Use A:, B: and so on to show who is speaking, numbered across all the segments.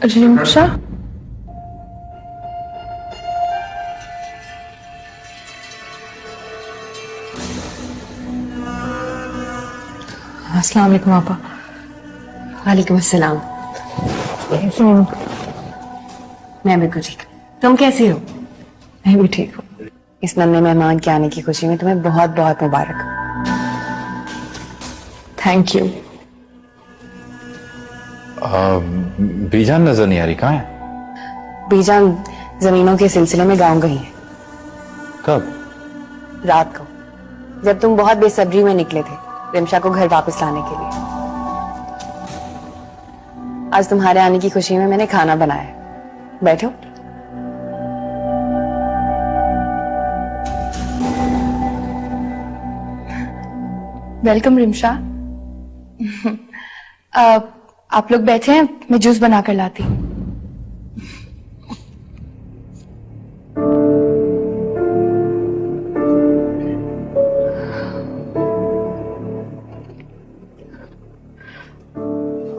A: रिमशा, अस्सलाम वालेकुम आपा।
B: वालेकुम अस्सलाम।
A: कैसे हो?
B: मैं बिल्कुल ठीक। तुम कैसी हो?
A: मैं भी ठीक हूँ।
B: इस नन्हे मेहमान के आने की खुशी में तुम्हें बहुत बहुत मुबारक।
A: Thank you.
C: बीजान नजर नहीं आ रही, कहाँ है?
B: बीजान जमीनों के सिलसिले में गांव गई है।
C: कब?
B: रात को, जब तुम बहुत बेसब्री में निकले थे रिमशा को घर वापस लाने के लिए। आज तुम्हारे आने की खुशी में मैंने खाना बनाया है। बैठो।
A: वेलकम रिमशा। आप लोग बैठे हैं, मैं जूस बनाकर लाती हूँ।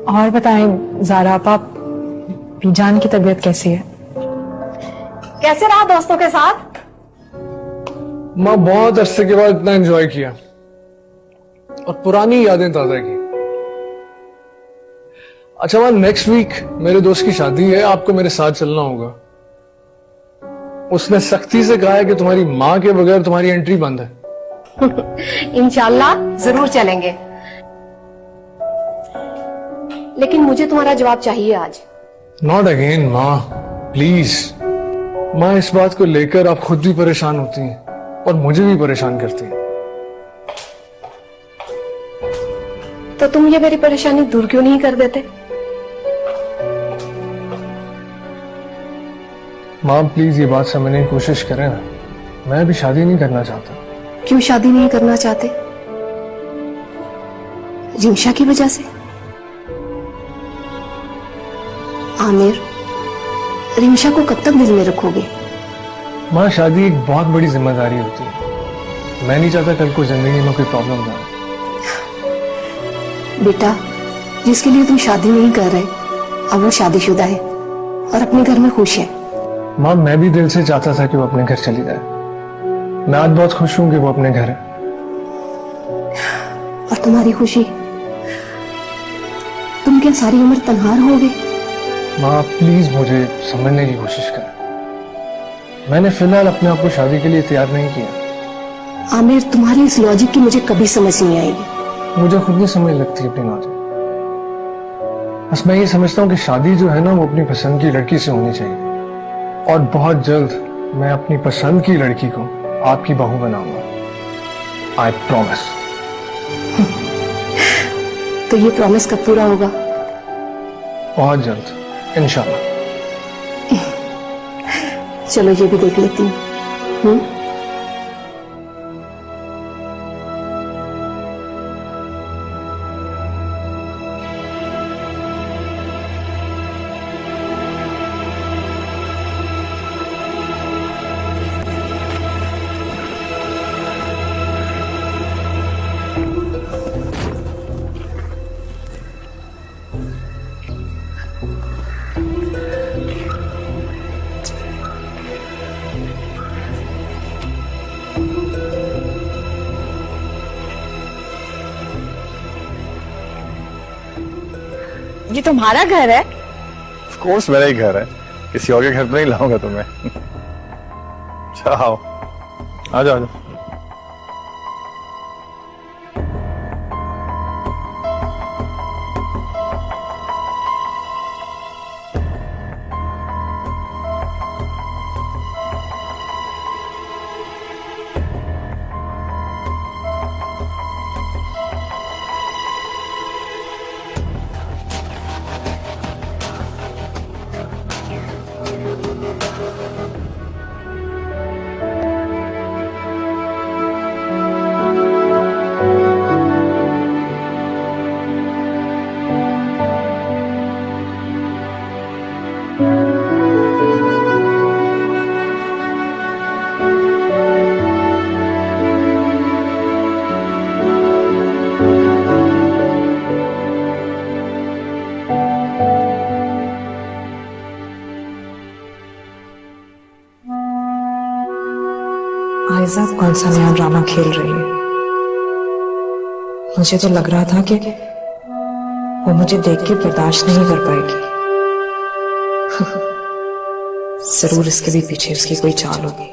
A: और बताएं ज़ारा आपा, बीजान की तबीयत कैसी है?
B: कैसे रहा दोस्तों के साथ?
D: माँ बहुत अरसे के बाद इतना एंजॉय किया और पुरानी यादें ताजा की। अच्छा माँ, नेक्स्ट वीक मेरे दोस्त की शादी है, आपको मेरे साथ चलना होगा। उसने सख्ती से कहा है कि तुम्हारी माँ के बगैर तुम्हारी एंट्री बंद है।
E: इंशाल्लाह जरूर चलेंगे, लेकिन मुझे तुम्हारा जवाब चाहिए आज।
D: नॉट अगेन माँ, प्लीज। माँ, इस बात को लेकर आप खुद भी परेशान होती हैं और मुझे भी परेशान करती हैं।
E: तो तुम ये मेरी परेशानी दूर क्यों नहीं कर देते?
D: माँ प्लीज ये बात समझने की कोशिश करें ना। मैं अभी शादी नहीं करना चाहता।
E: क्यों शादी नहीं करना चाहते? रिमशा की वजह से? आमिर, रिमशा को कब तक दिल में रखोगे?
D: माँ, शादी एक बहुत बड़ी जिम्मेदारी होती है। मैं नहीं चाहता कल को जिंदगी में कोई प्रॉब्लम ना आए।
E: बेटा, जिसके लिए तुम शादी नहीं कर रहे, अब वो शादीशुदा है और अपने घर में खुश है।
D: माँ, मैं भी दिल से चाहता था कि वो अपने घर चली जाए। मैं आज बहुत खुश हूं कि वो अपने घर है।
E: और तुम्हारी खुशी? तुम क्या सारी उम्र तन्हा रहोगे?
D: माँ प्लीज मुझे समझने की कोशिश करें। मैंने फिलहाल अपने आप को शादी के लिए तैयार नहीं किया।
E: आमिर, तुम्हारी इस लॉजिक की मुझे कभी समझ नहीं आएगी।
D: मुझे खुद नहीं समझ लगती अपनी लॉजिक। बस मैं ये समझता हूँ कि शादी जो है ना, वो अपनी पसंद की लड़की से होनी चाहिए। और बहुत जल्द मैं अपनी पसंद की लड़की को आपकी बहू बनाऊंगा। I promise.
E: तो ये प्रॉमिस कब पूरा होगा?
D: बहुत जल्द, इंशाल्लाह।
E: चलो ये भी देख लेती हूँ।
B: ये तुम्हारा घर है?
C: ऑफ कोर्स मेरा ही घर है, किसी और के घर पे नहीं लाऊंगा तुम्हें। जाओ, आ जाओ।
A: कौन सा नया ड्रामा खेल रही है। मुझे तो लग रहा था कि वो मुझे देख के बर्दाश्त नहीं कर पाएगी। जरूर इसके भी पीछे उसकी कोई चाल होगी।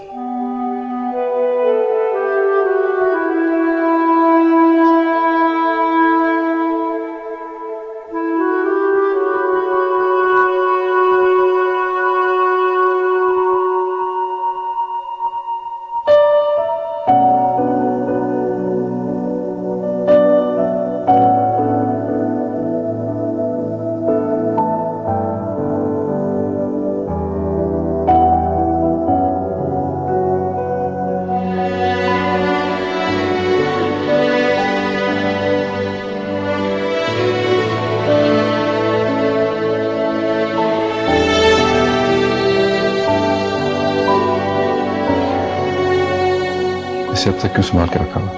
C: इसे अब तक क्यों संभाल के रखा हुआ?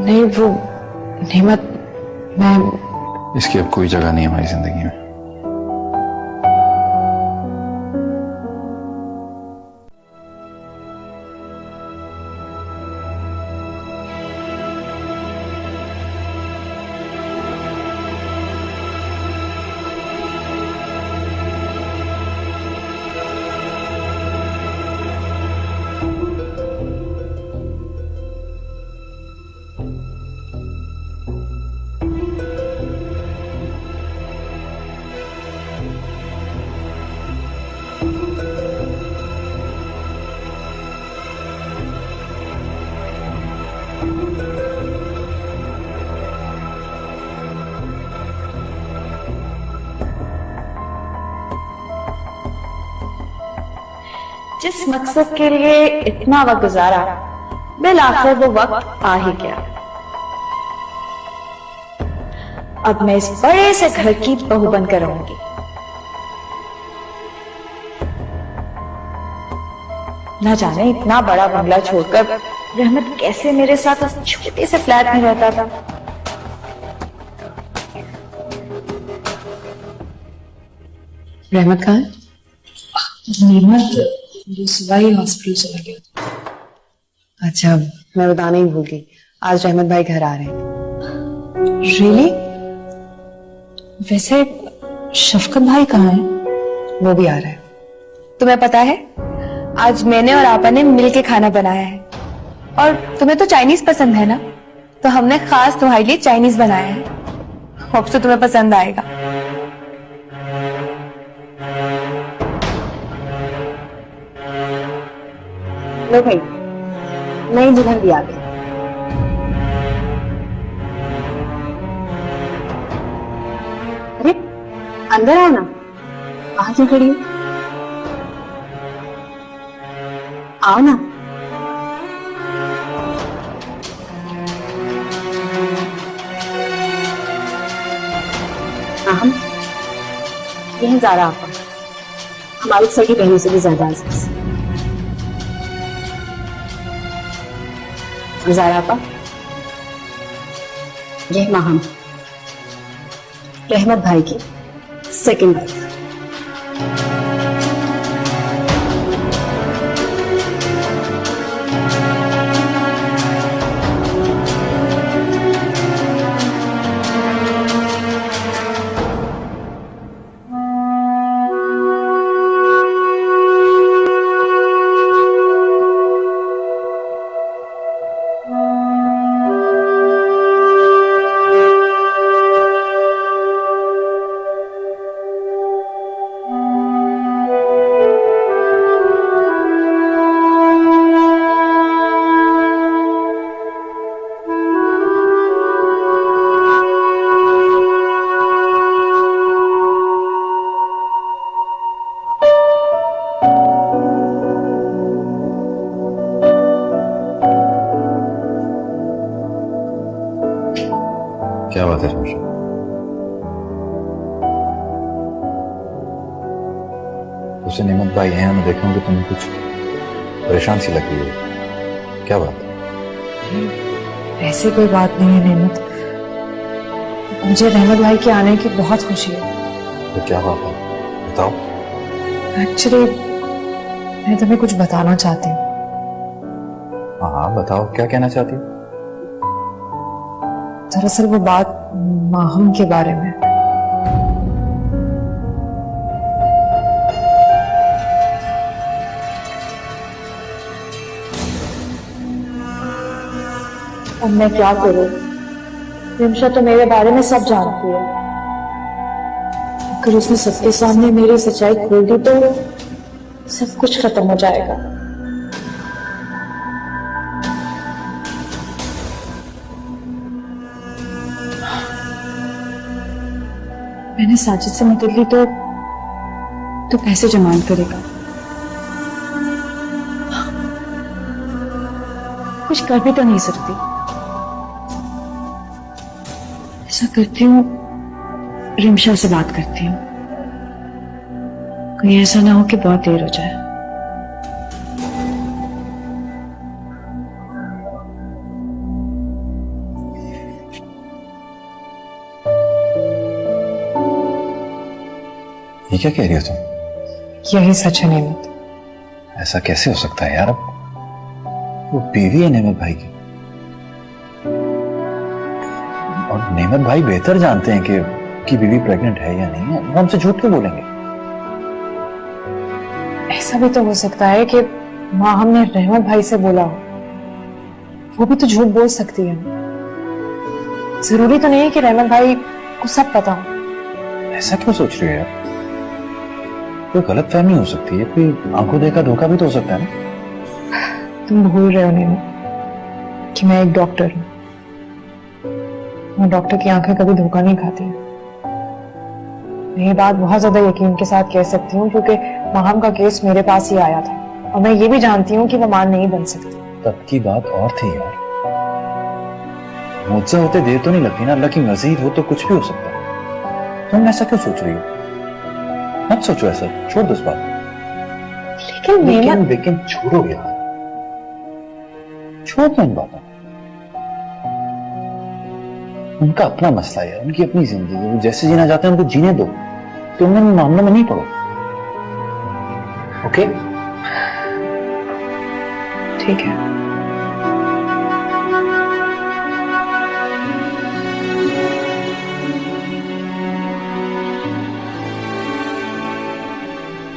A: नहीं वो नेमत, मैं
C: इसकी अब कोई जगह नहीं है हमारी जिंदगी में।
B: जिस मकसद के लिए इतना वक्त गुजारा, बिल आखिर वो वक्त आ ही गया। अब मैं इस बड़े से घर की बहू बनकर रहूंगी। न जाने इतना बड़ा बंगला छोड़कर रहमत कैसे मेरे साथ उस छोटे से फ्लैट में रहता था। रहमत कहाँ है?
A: नेमत सिवाई हॉस्पिटल चला गया।
B: अच्छा, मैं बताना ही भूल गई, आज रहमत भाई घर आ रहे हैं।
A: रियली? वैसे शफकत भाई कहाँ है?
B: वो भी आ रहा है। तुम्हें पता है, आज मैंने और आपा ने मिलके खाना बनाया है। और तुम्हें तो चाइनीज पसंद है ना, तो हमने खास तुम्हारे लिए चाइनीज बनाया है। होप सो तुम्हें पसंद आएगा। लो भाई, नई दुल्हन भी आ गई। अरे अंदर आओ ना, कहाँ से खड़ी हो? आओ ना। हम ये है ज़ारा आपा, हमारी सगी बहनों से भी ज्यादा अजीज। ज़ारा आपा, ये माहम, रहमत भाई की सेकंड वाइफ।
C: क्या बात है शमशा? उसे नेमत भाई हैं, मैं देखा हूं कि तुम्हें कुछ परेशान सी लग रही है। क्या बात है?
A: ऐसी कोई बात नहीं है नेमत, मुझे रहमत भाई के आने की बहुत खुशी है।
C: तो क्या बात है, बताओ।
A: एक्चुअली मैं तुम्हें कुछ बताना चाहती हूँ।
C: हाँ बताओ, क्या कहना चाहती हो?
A: दरअसल वो बात माहम के बारे में। अब मैं क्या करूं? रिमशा तो मेरे बारे में सब जानती है। अगर उसने सबके सामने मेरी सच्चाई खोल दी तो सब कुछ खत्म हो जाएगा। मैंने साजिद से मदद ली तो पैसे जमा करेगा। कुछ कर भी तो नहीं सकती। ऐसा करती हूँ, रिमशा से बात करती हूँ। कहीं ऐसा ना हो कि बहुत देर हो जाए।
C: ये क्या कह रही हो तुम?
A: यही सच है नेमत।
C: ऐसा कैसे हो सकता है यार? अब वो बीवी है नेमत भाई की, और नेमत भाई बेहतर जानते हैं कि बीवी प्रेग्नेंट है या नहीं है। वो हमसे झूठ क्यों बोलेंगे?
A: ऐसा भी तो हो सकता है कि माँ हमने रहमत भाई से बोला हो। वो भी तो झूठ बोल सकती है। जरूरी तो नहीं है कि रहमत भाई को सब पता हो।
C: ऐसा क्यों सोच रही हो यार? कोई गलत फहमी हो सकती है, कोई आंखों देखा धोखा भी तो हो सकता है ना।
A: तुम भूल रहे हो नेमत कि मैं एक डॉक्टर हूँ। मैं डॉक्टर की आंखें कभी धोखा नहीं खाती। मैं ये बात बहुत ज्यादा यकीन के साथ कह सकती हूँ क्योंकि माहम का केस मेरे पास ही आया था और मैं ये भी जानती हूँ कि वो मां नहीं बन सकती।
C: तब की बात और थी यार। मुझसे होते देर तो नहीं लगती ना। अल्लाह की मर्जी हो तो कुछ भी हो सकता है। तुम ऐसा क्यों सोच रही हो? मत सोचो ऐसा, छोड़ दो इस बात। लेकिन छोड़ो यार, छोड़ दो इन बातों। उनका अपना मसला है, उनकी अपनी जिंदगी है। वो जैसे जीना चाहते हैं उनको जीने दो। तुम इन मामलों में नहीं पड़ो। ओके?
A: ठीक है।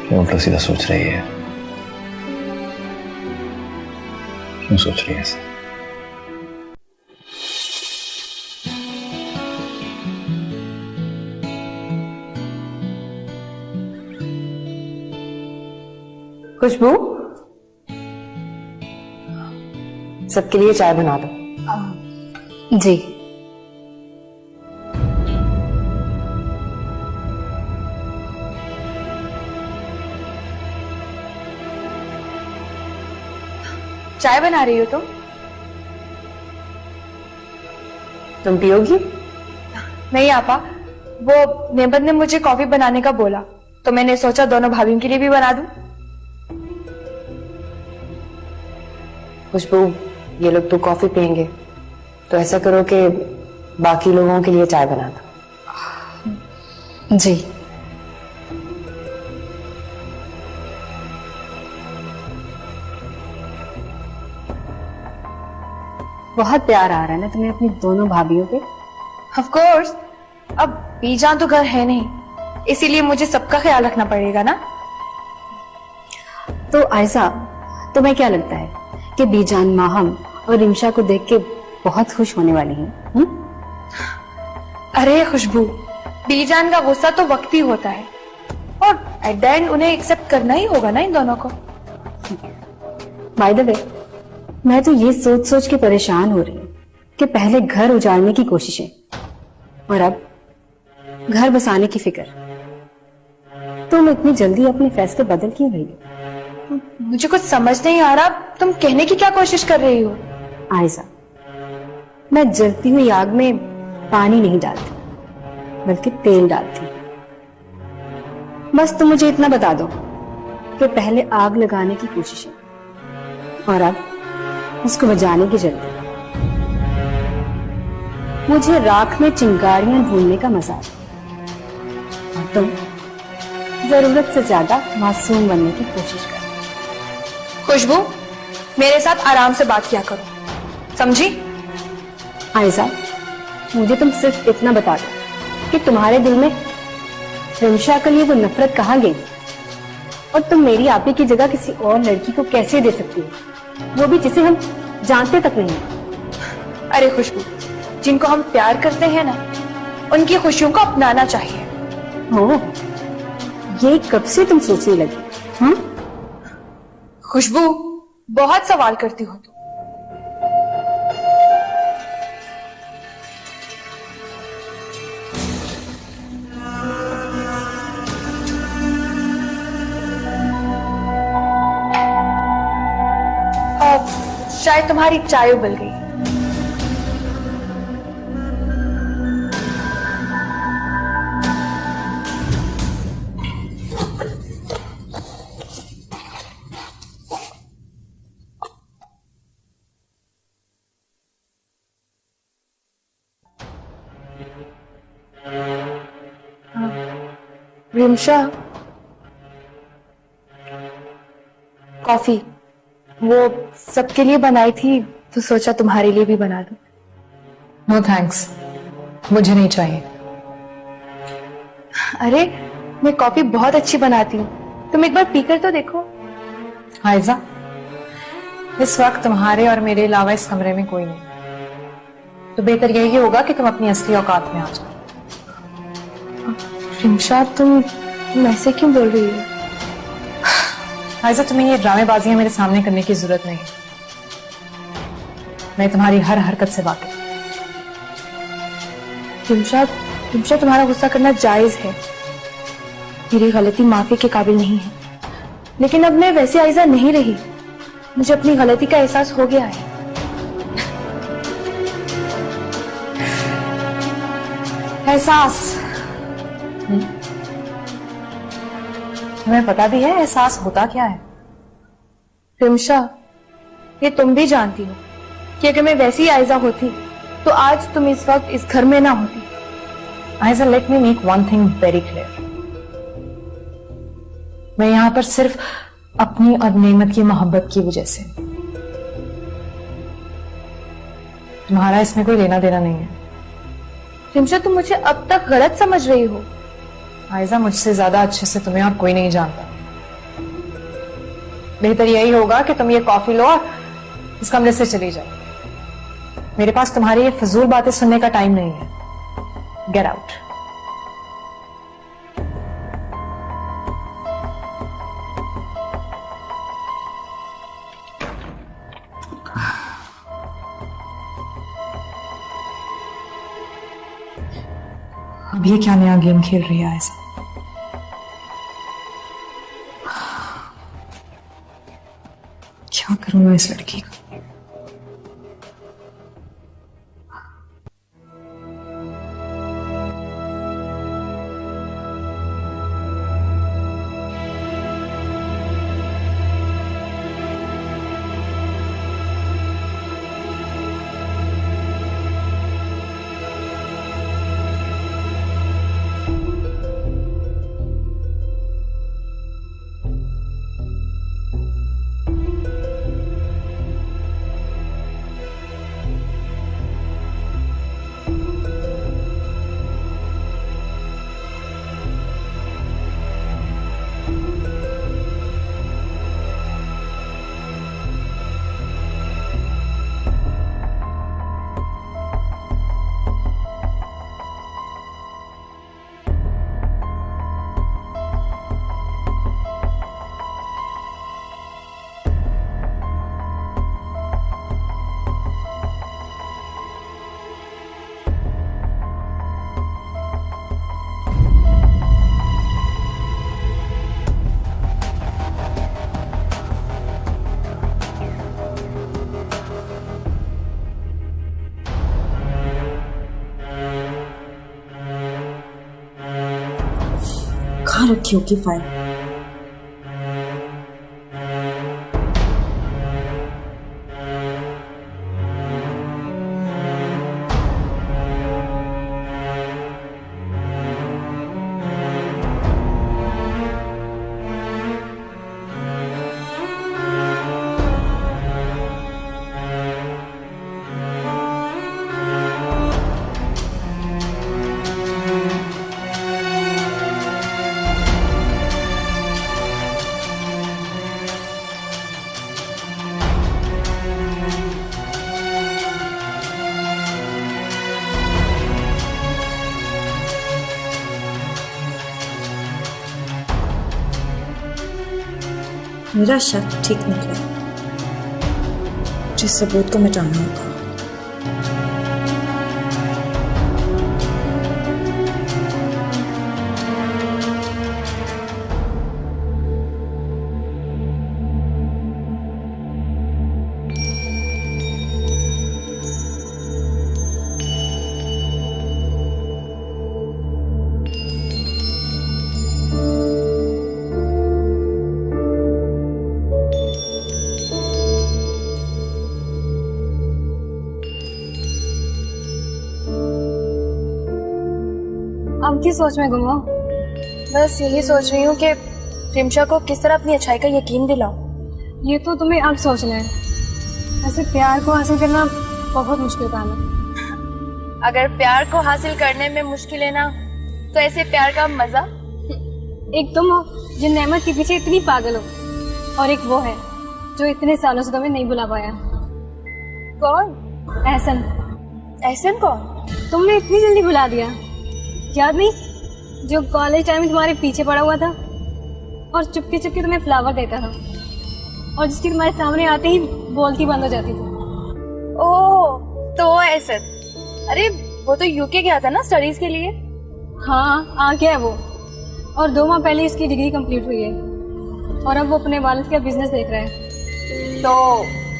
C: क्यों उल्टा सीधा सोच रही है? क्यों सोच रही है ऐसा?
A: खुशबू, सबके लिए चाय बना दो।
E: जी।
B: चाय बना रही हो
A: तुम पियोगी?
B: नहीं आपा, वो नेमत ने मुझे कॉफी बनाने का बोला तो मैंने सोचा दोनों भाभियों के लिए भी बना दूं।
A: खुशबू, ये लोग तो कॉफी पियेंगे तो ऐसा करो कि बाकी लोगों के लिए चाय बना दो।
E: जी। बहुत प्यार आ रहा है ना तुम्हें अपनी दोनों भाभियों पे?
B: ऑफ कोर्स, अब बीजान तो घर है नहीं, इसीलिए मुझे सबका ख्याल रखना पड़ेगा ना।
E: तो आयशा, तुम्हें क्या लगता है कि बीजान माहम और रिमशा को देख के बहुत खुश होने वाली हैं?
B: अरे खुशबू, बीजान का गुस्सा तो वक्ती होता है और एट द एंड उन्हें एक्सेप्ट करना ही होगा ना इन दोनों को।
E: बाय द वे, मैं तो ये सोच सोच के परेशान हो रही हूँ कि पहले घर उजाड़ने की कोशिशें और अब घर बसाने की फिक्र। तुम इतनी जल्दी अपने फैसले बदल क्यों रही हो?
B: मुझे कुछ समझ नहीं आ रहा, तुम कहने की क्या कोशिश कर रही हो?
E: आयशा, मैं जलती हुई आग में पानी नहीं डालती बल्कि तेल डालती हूँ। बस तुम मुझे इतना बता दो कि पहले आग लगाने की कोशिश है और अब उसको बजाने की जल्दी। मुझे राख में चिंगारियां ढूंढने का मजा है और तुम जरूरत से ज्यादा मासूम बनने की कोशिश कर।
B: खुशबू, मेरे साथ आराम से बात किया करो, समझी?
E: आयजा, मुझे तुम सिर्फ इतना बता दो कि तुम्हारे दिल में रिमशा के लिए वो नफरत कहाँ गई, और तुम मेरी आपी की जगह किसी और लड़की को कैसे दे सकती हो, वो भी जिसे हम जानते तक नहीं।
B: अरे खुशबू, जिनको हम प्यार करते हैं ना, उनकी खुशियों को अपनाना चाहिए।
E: ओह, ये कब से तुम सोचने लगी?
B: खुशबू, बहुत सवाल करती हो तुम। शायद तुम्हारी चाय उबल गई। रिमशा, कॉफी वो सबके लिए बनाई थी, तो सोचा तुम्हारे लिए भी बना दूं।
F: नो थैंक्स, मुझे नहीं चाहिए।
B: अरे, मैं कॉफी बहुत अच्छी बनाती हूँ, तुम एक बार पीकर तो देखो।
F: आयजा, इस वक्त तुम्हारे और मेरे अलावा इस कमरे में कोई नहीं, तो बेहतर यही होगा कि तुम अपनी असली औकात में आ जाओ।
B: रिमशा, तुम ऐसे क्यों बोल रही हो?
F: आयजा, तुम्हें ये ड्रामेबाजियां मेरे सामने करने की जरूरत नहीं, मैं तुम्हारी हर हरकत से वाकिफ हूं।
B: रिमशा, तुम्हारा गुस्सा करना जायज है, मेरी गलती माफी के काबिल नहीं है, लेकिन अब मैं वैसी आयजा नहीं रही, मुझे अपनी गलती का एहसास हो गया है।
F: एहसास? तुम्हें पता भी है एहसास होता क्या है?
B: रिमशा, ये तुम भी जानती हो कि अगर मैं वैसी आयजा होती तो आज तुम इस वक्त इस घर में ना होती।
F: Aiza, let me make one thing very clear, मैं यहां पर सिर्फ अपनी और नेमत की मोहब्बत की वजह से, तुम्हारा इसमें कोई लेना देना नहीं है।
B: रिमशा, तुम मुझे अब तक गलत समझ रही हो।
F: आयजा, मुझसे ज्यादा अच्छे से तुम्हें और कोई नहीं जानता, बेहतर यही होगा कि तुम ये कॉफी लो और इस कमरे से चली जाओ, मेरे पास तुम्हारी ये फजूल बातें सुनने का टाइम नहीं है। Get out. अब ये क्या नया गेम खेल रही है ऐसा? क्या करूं मैं इस लड़की को? कहाँ रखी होगी फाइल?
G: मेरा शक ठीक निकला, जिस सबूत को मिटाना होगा।
E: अब किस सोच में गुम हो?
B: बस यही सोच रही हूँ कि रिमशा को किस तरह अपनी अच्छाई का यकीन दिलाऊं।
E: ये तो तुम्हें अब सोचना है। ऐसे प्यार को हासिल करना बहुत मुश्किल काम है।
B: अगर प्यार को हासिल करने में मुश्किल है ना, तो ऐसे प्यार का मजा।
E: एक तुम हो जो नेमत के पीछे इतनी पागल हो, और एक वो है जो इतने सालों से तुम्हें नहीं बुला पाया।
B: कौन?
E: एहसन।
B: एहसन कौन?
E: तुमने इतनी जल्दी बुला दिया, याद नहीं? जो कॉलेज टाइम में तुम्हारे पीछे पड़ा हुआ था और चुपके चुपके तुम्हें फ्लावर देता था, और जिसकी तुम्हारे सामने आते ही बोलती बंद हो जाती थी।
B: ओह, तो वो एहसन। अरे वो तो यूके गया था ना स्टडीज के लिए।
E: हाँ, आ गया है वो, और 2 माह पहले इसकी डिग्री कंप्लीट हुई है, और अब वो अपने वालिद का बिजनेस देख रहा है।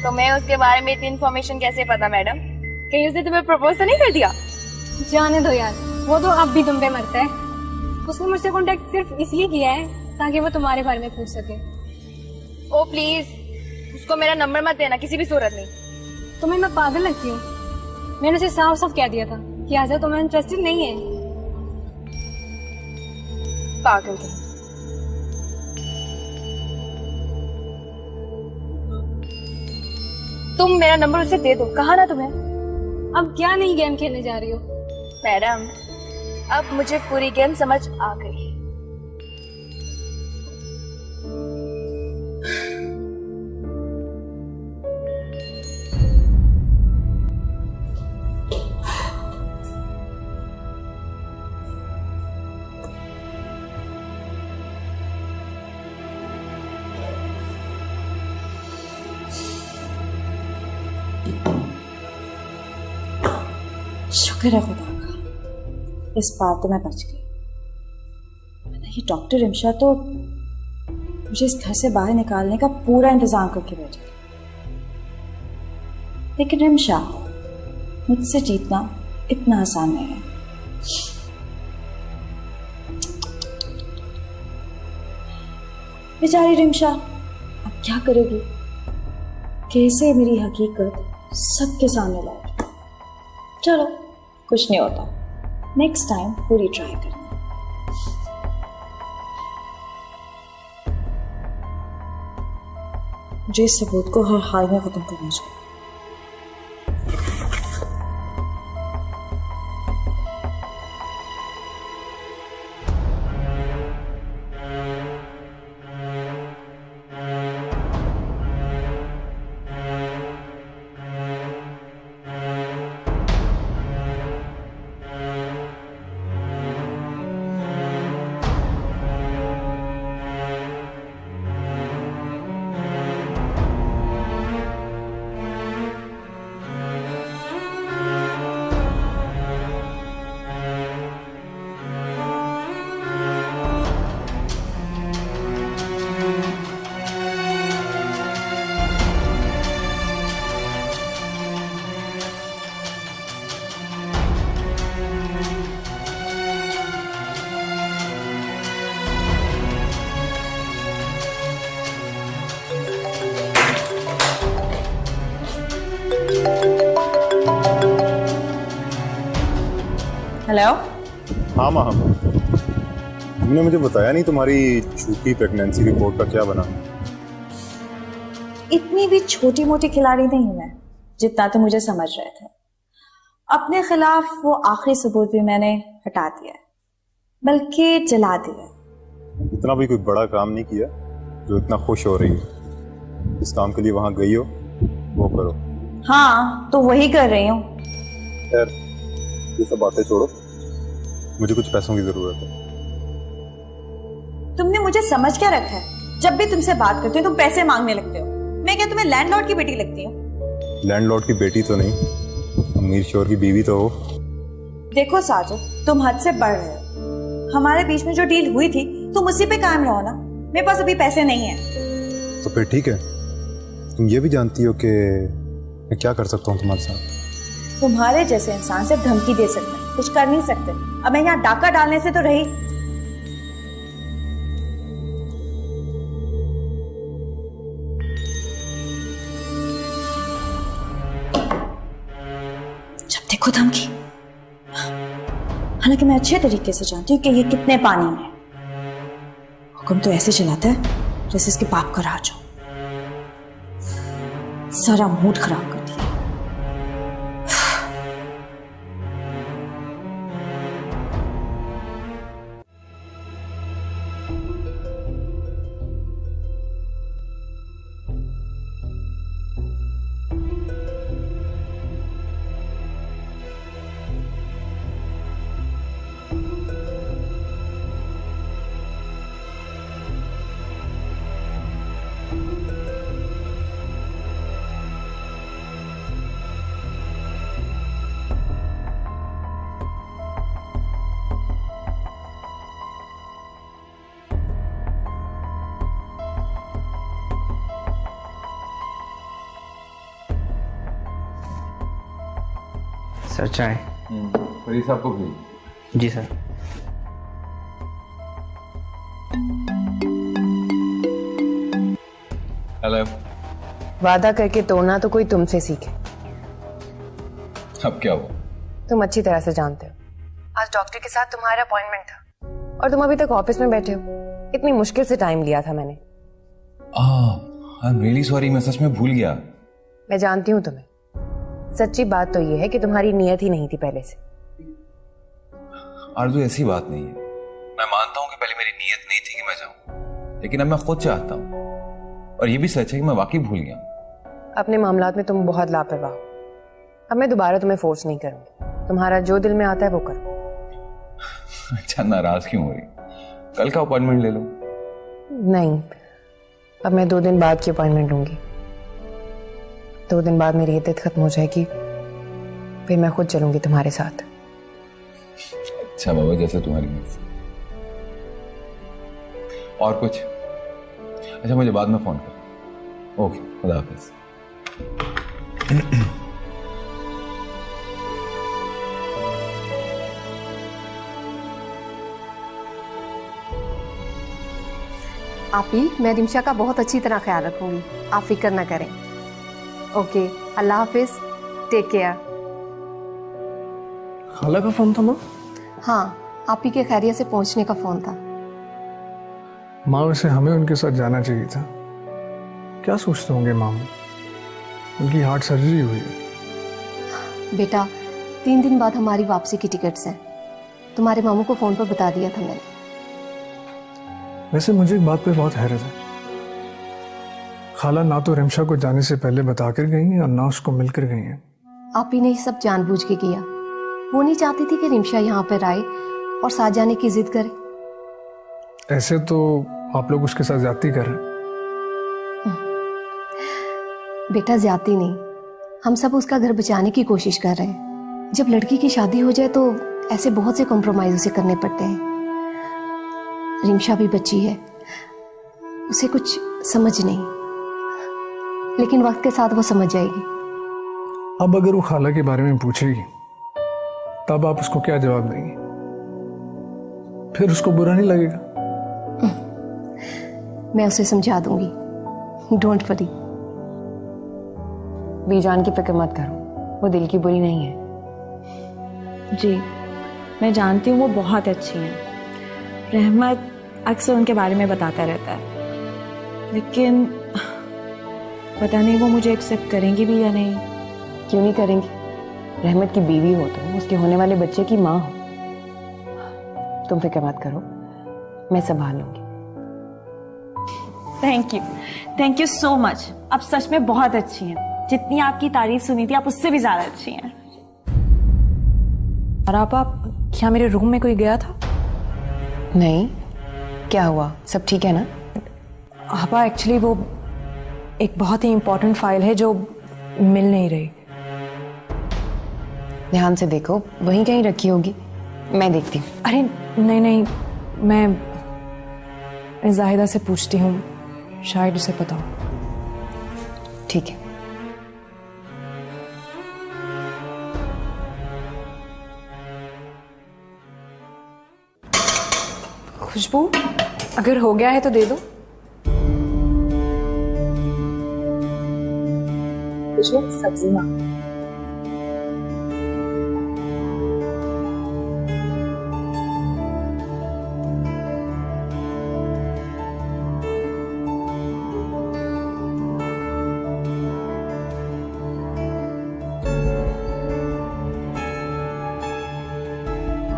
B: तो मैं उसके बारे में इतनी इन्फॉर्मेशन कैसे पता मैडम? कहीं उसने तुम्हें प्रपोज तो नहीं कर दिया?
E: जाने दो यार, वो तो अब भी तुम पे मरता है। उसने मुझसे कांटेक्ट सिर्फ इसलिए किया है ताकि वो तुम्हारे बारे में पूछ सके।
B: ओ प्लीज, उसको मेरा नंबर मत देना किसी भी सूरत में।
E: तुम्हें मैं पागल लगती हूँ? मैंने उसे साफ साफ कह दिया था कि आजा तुम्हें इंटरेस्टेड नहीं है।
B: पागल के। तुम मेरा नंबर उसे दे दो, कहा ना तुम्हें।
E: अब क्या नहीं गेम खेलने जा रही हो?
B: मैडम, अब मुझे पूरी गेम समझ आ गई।
G: शुक्र है खुदा का, इस बार तो मैं बच गई। ये डॉक्टर रिमशा तो मुझे इस घर से बाहर निकालने का पूरा इंतजाम करके बैठी, लेकिन रिमशा मुझसे जीतना इतना आसान नहीं है। बेचारी रिमशा अब क्या करेगी? कैसे मेरी हकीकत सबके सामने लाए? चलो, कुछ नहीं होता, नेक्स्ट टाइम पूरी ट्राई करना। मुझे इस सबूत को हर हाल में खत्म करना चाहिए। हेलो।
H: हाँ माँ, तुमने मुझे बताया नहीं तुम्हारी झूठी प्रेगनेंसी रिपोर्ट का क्या बना?
G: इतनी भी छोटी मोटी खिलाड़ी नहीं मैं, जितना तो मुझे समझ रहे थे। अपने खिलाफ वो आखिरी सबूत भी मैंने हटा दिया, बल्कि जला दिया।
H: इतना भी कोई बड़ा काम नहीं किया जो इतना खुश हो रही हो। इस काम के लिए वहां गई हो, वो करो।
G: हाँ, तो वही कर रही हूँ।
H: खैर, ये सब बातें छोड़ो, मुझे कुछ पैसों की जरूरत है।
G: तुमने मुझे समझ क्या रखा है? जब भी तुमसे बात करती हूँ तुम पैसे मांगने लगते हो। मैं क्या तुम्हें लैंडलॉर्ड की बेटी लगती हूँ?
H: लैंडलॉर्ड की बेटी तो नहीं, अमीर शोर की बीवी तो हो।
G: देखो साजिद, तुम हद से बढ़ रहे हो। हमारे बीच में जो डील हुई थी तुम उसी पे कायम रहो ना। मेरे पास अभी पैसे नहीं है।
H: तो फिर ठीक है, तुम ये भी जानती हो कि मैं क्या कर सकता हूँ तुम्हारे साथ।
G: तुम्हारे जैसे इंसान से धमकी दे सकते हैं, कुछ कर नहीं सकते। अब मैं यहाँ डाका डालने से तो रही। जब देखो धमकी। हालांकि मैं अच्छे तरीके से जानती हूँ कि ये कितने पानी में है। हुक्म तो ऐसे चलाता है जैसे इसके बाप का राज हो। सारा मूड खराब कर दिया।
I: सर चाय।
J: फरीद साहब को भेज।
I: जी सर।
J: हेलो।
A: वादा करके तोड़ना तो कोई तुमसे सीखे।
J: अब क्या हुआ?
A: तुम अच्छी तरह से जानते हो, आज डॉक्टर के साथ तुम्हारा अपॉइंटमेंट था और तुम अभी तक ऑफिस में बैठे हो। इतनी मुश्किल से टाइम लिया था मैंने।
J: आई एम रियली सॉरी, मैं सच में भूल गया।
A: मैं जानती हूँ तुम्हें। सच्ची बात तो ये है कि तुम्हारी नियत ही नहीं थी पहले से।
J: आरज़ू, ऐसी बात नहीं है। मैं मानता हूं कि पहले मेरी नीयत नहीं थी कि मैं जाऊं, लेकिन अब मैं खुद चाहता हूं। और ये भी सच है कि मैं वाकई भूल गया।
A: अपने मामलात में तुम बहुत लापरवाह हो। अब मैं दोबारा तुम्हें फोर्स नहीं करूंगी। तुम्हारा जो दिल में आता है वो करो।
J: अच्छा, नाराज क्यों हो रही? कल का अपॉइंटमेंट ले लो।
A: नहीं, अब मैं 2 दिन बाद की अपॉइंटमेंट लूंगी। 2 दिन बाद मेरी इद्दत खत्म हो जाएगी, फिर मैं खुद चलूंगी तुम्हारे साथ।
J: अच्छा बाबा, जैसे तुम्हारी मर्जी। और कुछ? अच्छा, मुझे बाद में फोन कर। ओके, खुदा हाफिज।
E: आपी, मैं रिमशा का बहुत अच्छी तरह ख्याल रखूंगी, आप फिक्र ना करें। ओके, अल्लाह हाफिज, टेक केयर।
D: खाला का फोन था माँ?
E: हाँ, आपी के खैरियत से पहुंचने का फोन था।
D: माँ, वैसे हमें उनके साथ जाना चाहिए था। क्या सोचते होंगे मामू? उनकी हार्ट सर्जरी हुई है।
E: बेटा, 3 दिन बाद हमारी वापसी की टिकट्स हैं। तुम्हारे मामू को फोन पर बता दिया था मैंने।
D: वैसे मुझे एक बात पे बहुत हैरत है। खाला ना तो रिमशा को जाने से पहले बताकर गई हैं और ना उसको मिलकर गई हैं।
E: आप ही ने सब जानबूझ के किया। वो नहीं चाहती थी कि रिमशा यहाँ पर आए और साथ जाने की जिद करे।
D: ऐसे तो आप लोग उसके साथ ज्यादती कर रहे हैं।
E: बेटा, ज्यादती नहीं, हम सब उसका घर बचाने की कोशिश कर रहे हैं। जब लड़की की शादी हो जाए तो ऐसे बहुत से कॉम्प्रोमाइज उसे करने पड़ते हैं। रिमशा भी बच्ची है, उसे कुछ समझ नहीं, लेकिन वक्त के साथ वो समझ जाएगी।
D: अब अगर वो खाला के बारे में पूछेगी तब आप उसको क्या जवाब देंगे? फिर उसको बुरा नहीं लगेगा?
E: मैं उसे समझा दूंगी, डोंट वरी।
A: बीजान की फिक्र मत करो, वो दिल की बुरी नहीं है।
G: जी, मैं जानती हूँ वो बहुत अच्छी हैं। रहमत अक्सर उनके बारे में बताता रहता है, लेकिन पता नहीं वो मुझे एक्सेप्ट करेंगी भी या नहीं।
A: क्यों नहीं करेंगी? रहमत की बीवी हो तुम, उसके होने वाले बच्चे की माँ हो। तुम फिक्र मत करो, मैं संभाल लूंगी।
G: Thank you so much. आप सच में बहुत अच्छी हैं। जितनी आपकी तारीफ सुनी थी, आप उससे भी ज्यादा अच्छी हैं।
F: और आप क्या मेरे रूम में कोई गया था?
A: नहीं, क्या हुआ? सब ठीक है ना?
F: आपा एक्चुअली वो एक बहुत ही इंपॉर्टेंट फाइल है जो मिल नहीं रही।
A: ध्यान से देखो, वहीं कहीं रखी होगी, मैं देखती हूँ।
F: अरे नहीं नहीं, मैं जाहिदा से पूछती हूँ, शायद उसे पता हो।
A: ठीक है।
F: खुशबू, अगर हो गया है तो दे दो।
G: खुशबू सब्जी माँ।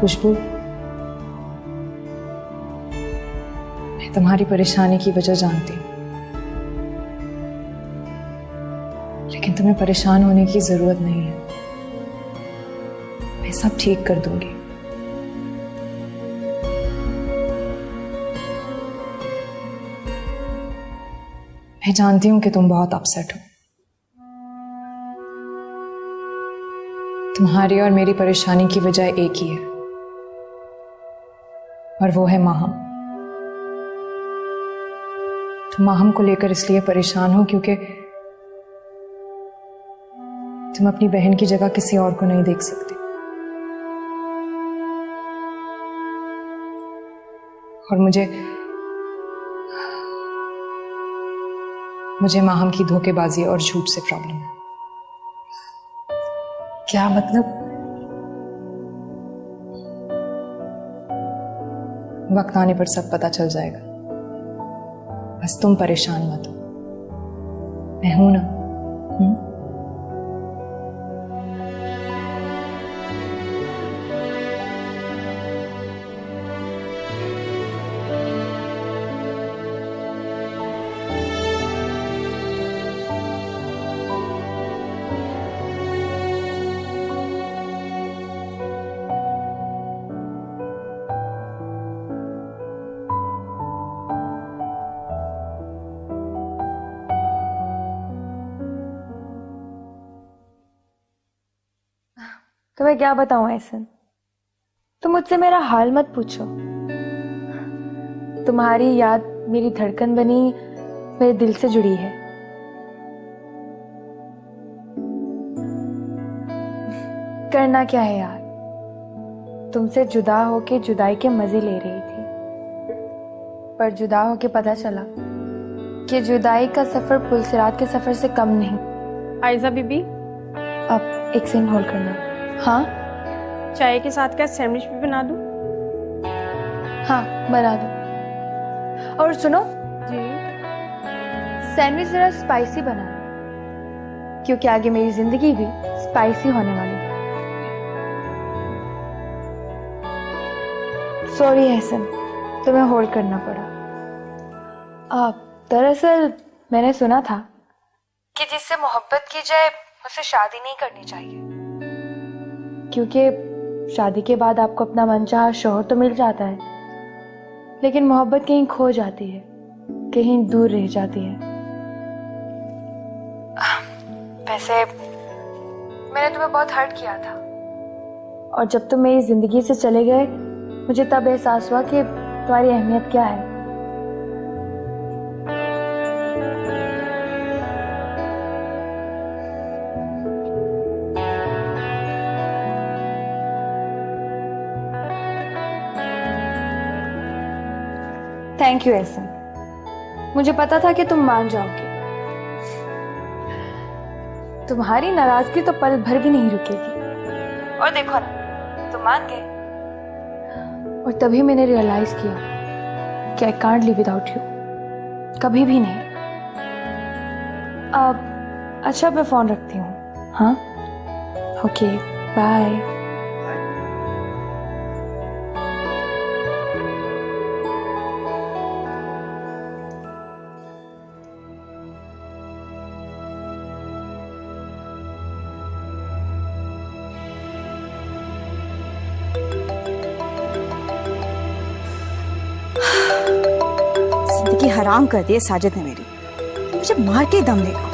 F: खुशबू, मैं तुम्हारी परेशानी की वजह जानती हूँ, लेकिन तुम्हें परेशान होने की जरूरत नहीं है। मैं सब ठीक कर दूंगी। मैं जानती हूं कि तुम बहुत अपसेट हो। तुम्हारी और मेरी परेशानी की वजह एक ही है, और वो है माहम। तुम माहम को लेकर इसलिए परेशान हो क्योंकि तुम अपनी बहन की जगह किसी और को नहीं देख सकते, और मुझे माहम की धोखेबाजी और झूठ से प्रॉब्लम है।
B: क्या मतलब?
F: वक्त आने पर सब पता चल जाएगा, बस तुम परेशान मत हो, मैं हूं ना।
B: तो मैं क्या बताऊं एहसन, तुम मुझसे मेरा हाल मत पूछो। तुम्हारी याद मेरी धड़कन बनी, मेरे दिल से जुड़ी है। करना क्या है यार, तुमसे जुदा होके जुदाई के मजे ले रही थी, पर जुदा होके पता चला कि जुदाई का सफर पुलसिरात के सफर से कम नहीं।
K: आयजा बीबी,
B: अब एक सेकंड होल्ड करना। हाँ,
K: चाय के साथ क्या सैंडविच भी बना दूं?
B: हाँ बना दो। और सुनो
K: जी,
B: सैंडविच जरा स्पाइसी बना, क्योंकि आगे मेरी जिंदगी भी स्पाइसी होने वाली है। सॉरी एहसन, तुम्हें होल्ड करना पड़ा। दरअसल मैंने सुना था कि जिससे मोहब्बत की जाए उससे शादी नहीं करनी चाहिए, क्योंकि शादी के बाद आपको अपना मनचाहा शौहर तो मिल जाता है, लेकिन मोहब्बत कहीं खो जाती है, कहीं दूर रह जाती है। वैसे मैंने तुम्हें बहुत हर्ट किया था, और जब तुम मेरी जिंदगी से चले गए मुझे तब एहसास हुआ कि तुम्हारी अहमियत क्या है। थैंक यू एहसन, मुझे पता था कि तुम मान जाओगे। तुम्हारी नाराजगी तो पल भर भी नहीं रुकेगी, और देखो ना तुम मान गए। और तभी मैंने रियलाइज किया कि I can't live without you, कभी भी नहीं। अब अच्छा, मैं फोन रखती हूँ। हाँ ओके, बाय।
G: जिंदगी हराम कर दी है साजिद ने मेरी, मुझे मार के ही दम देगा।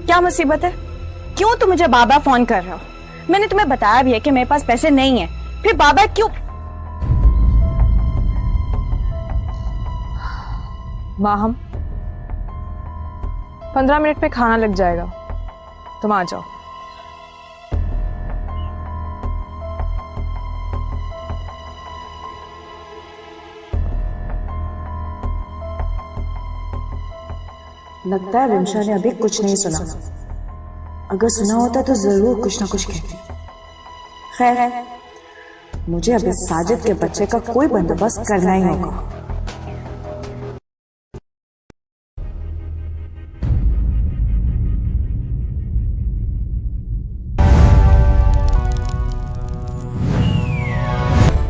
G: क्या मुसीबत है? क्यों तुम मुझे बार बार फोन कर रहे हो? मैंने तुम्हें बताया भी है कि मेरे पास पैसे नहीं है, फिर बार बार क्यों?
F: माहम 15 मिनट में खाना लग जाएगा, तुम आ जाओ।
G: लगता है रिमशा ने अभी कुछ नहीं सुना, अगर सुना होता तो जरूर कुछ ना कुछ कहती। खैर, मुझे अभी साजिद के बच्चे का कोई बंदोबस्त करना ही होगा।